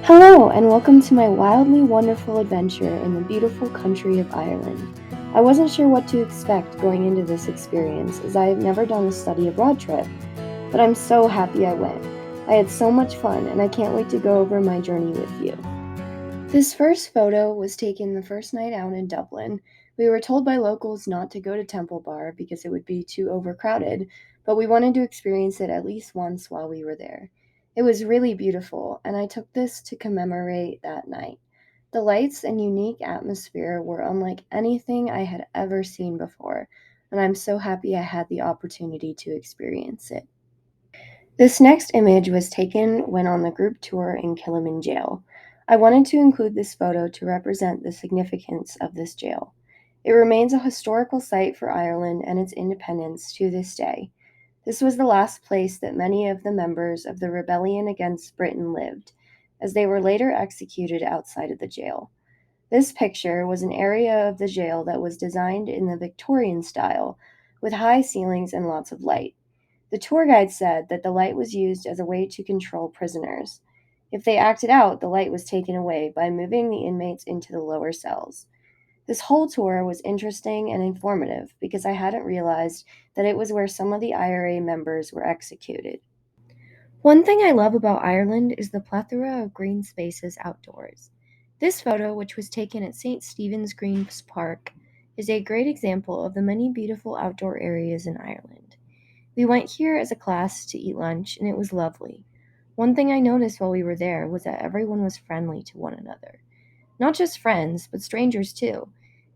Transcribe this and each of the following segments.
Hello, and welcome to my wildly wonderful adventure in the beautiful country of Ireland. I wasn't sure what to expect going into this experience as I have never done a study abroad trip, but I'm so happy I went. I had so much fun, and I can't wait to go over my journey with you. This first photo was taken the first night out in Dublin. We were told by locals not to go to Temple Bar because it would be too overcrowded, but we wanted to experience it at least once while we were there. It was really beautiful, and I took this to commemorate that night. The lights and unique atmosphere were unlike anything I had ever seen before, and I'm so happy I had the opportunity to experience it. This next image was taken when on the group tour in Kilimanjaro. I wanted to include this photo to represent the significance of this jail. It remains a historical site for Ireland and its independence to this day. This was the last place that many of the members of the rebellion against Britain lived, as they were later executed outside of the jail. This picture was an area of the jail that was designed in the Victorian style, with high ceilings and lots of light. The tour guide said that the light was used as a way to control prisoners. If they acted out, the light was taken away by moving the inmates into the lower cells. This whole tour was interesting and informative because I hadn't realized that it was where some of the IRA members were executed. One thing I love about Ireland is the plethora of green spaces outdoors. This photo, which was taken at St. Stephen's Green Park, is a great example of the many beautiful outdoor areas in Ireland. We went here as a class to eat lunch, and it was lovely. One thing I noticed while we were there was that everyone was friendly to one another. Not just friends, but strangers too.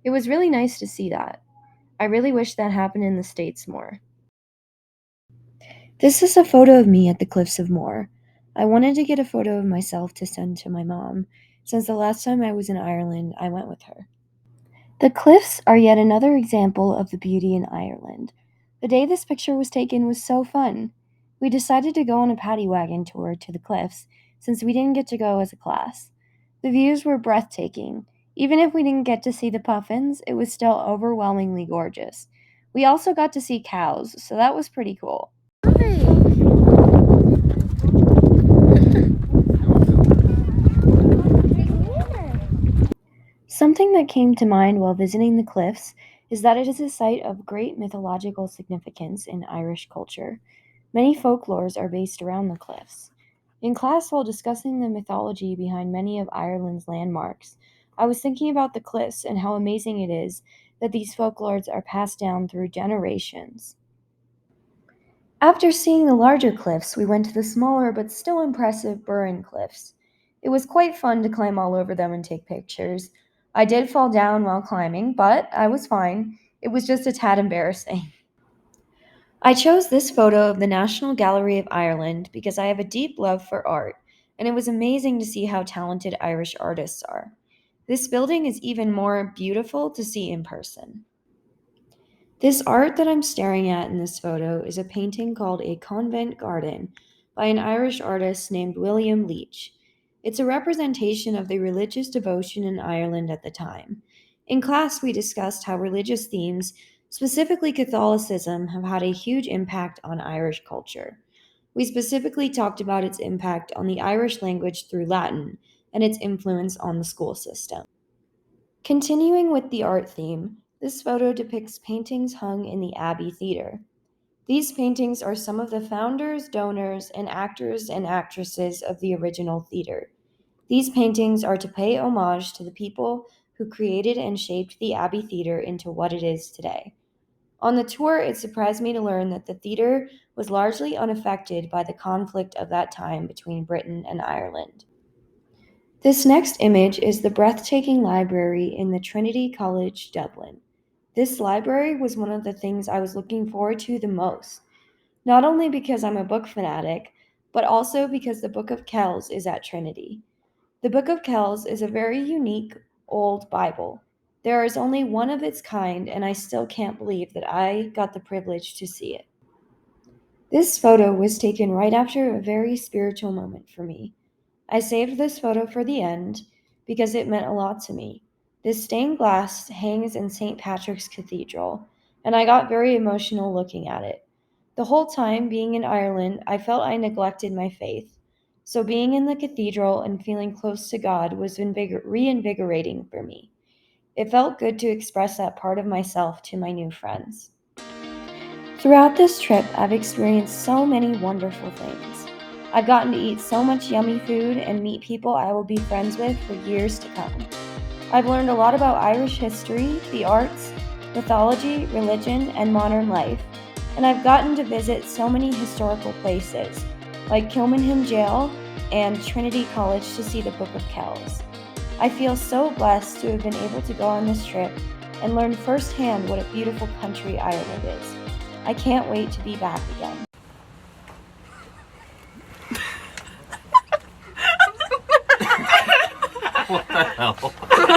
It was really nice to see that. I really wish that happened in the States more. This is a photo of me at the Cliffs of Moher. I wanted to get a photo of myself to send to my mom, since the last time I was in Ireland, I went with her. The cliffs are yet another example of the beauty in Ireland. The day this picture was taken was so fun. We decided to go on a paddy wagon tour to the cliffs since we didn't get to go as a class. The views were breathtaking. Even if we didn't get to see the puffins, it was still overwhelmingly gorgeous. We also got to see cows, so that was pretty cool. Something that came to mind while visiting the cliffs is that it is a site of great mythological significance in Irish culture. Many folklores are based around the cliffs. In class, while discussing the mythology behind many of Ireland's landmarks, I was thinking about the cliffs and how amazing it is that these folklores are passed down through generations. After seeing the larger cliffs, we went to the smaller but still impressive Burren Cliffs. It was quite fun to climb all over them and take pictures. I did fall down while climbing, but I was fine. It was just a tad embarrassing. I chose this photo of the National Gallery of Ireland because I have a deep love for art, and it was amazing to see how talented Irish artists are. This building is even more beautiful to see in person. This art that I'm staring at in this photo is a painting called A Convent Garden by an Irish artist named William Leach. It's a representation of the religious devotion in Ireland at the time. In class, we discussed how religious themes, specifically Catholicism, have had a huge impact on Irish culture. We specifically talked about its impact on the Irish language through Latin and its influence on the school system. Continuing with the art theme, this photo depicts paintings hung in the Abbey Theatre. These paintings are some of the founders, donors, and actors and actresses of the original theater. These paintings are to pay homage to the people who created and shaped the Abbey Theatre into what it is today. On the tour, it surprised me to learn that the theater was largely unaffected by the conflict of that time between Britain and Ireland. This next image is the breathtaking library in the Trinity College, Dublin. This library was one of the things I was looking forward to the most, not only because I'm a book fanatic, but also because the Book of Kells is at Trinity. The Book of Kells is a very unique old Bible. There is only one of its kind, and I still can't believe that I got the privilege to see it. This photo was taken right after a very spiritual moment for me. I saved this photo for the end because it meant a lot to me. This stained glass hangs in St. Patrick's Cathedral, and I got very emotional looking at it. The whole time being in Ireland, I felt I neglected my faith. So being in the cathedral and feeling close to God was reinvigorating for me. It felt good to express that part of myself to my new friends. Throughout this trip, I've experienced so many wonderful things. I've gotten to eat so much yummy food and meet people I will be friends with for years to come. I've learned a lot about Irish history, the arts, mythology, religion, and modern life, and I've gotten to visit so many historical places, like Kilmainham Jail and Trinity College to see the Book of Kells. I feel so blessed to have been able to go on this trip and learn firsthand what a beautiful country Ireland is. I can't wait to be back again. What the hell?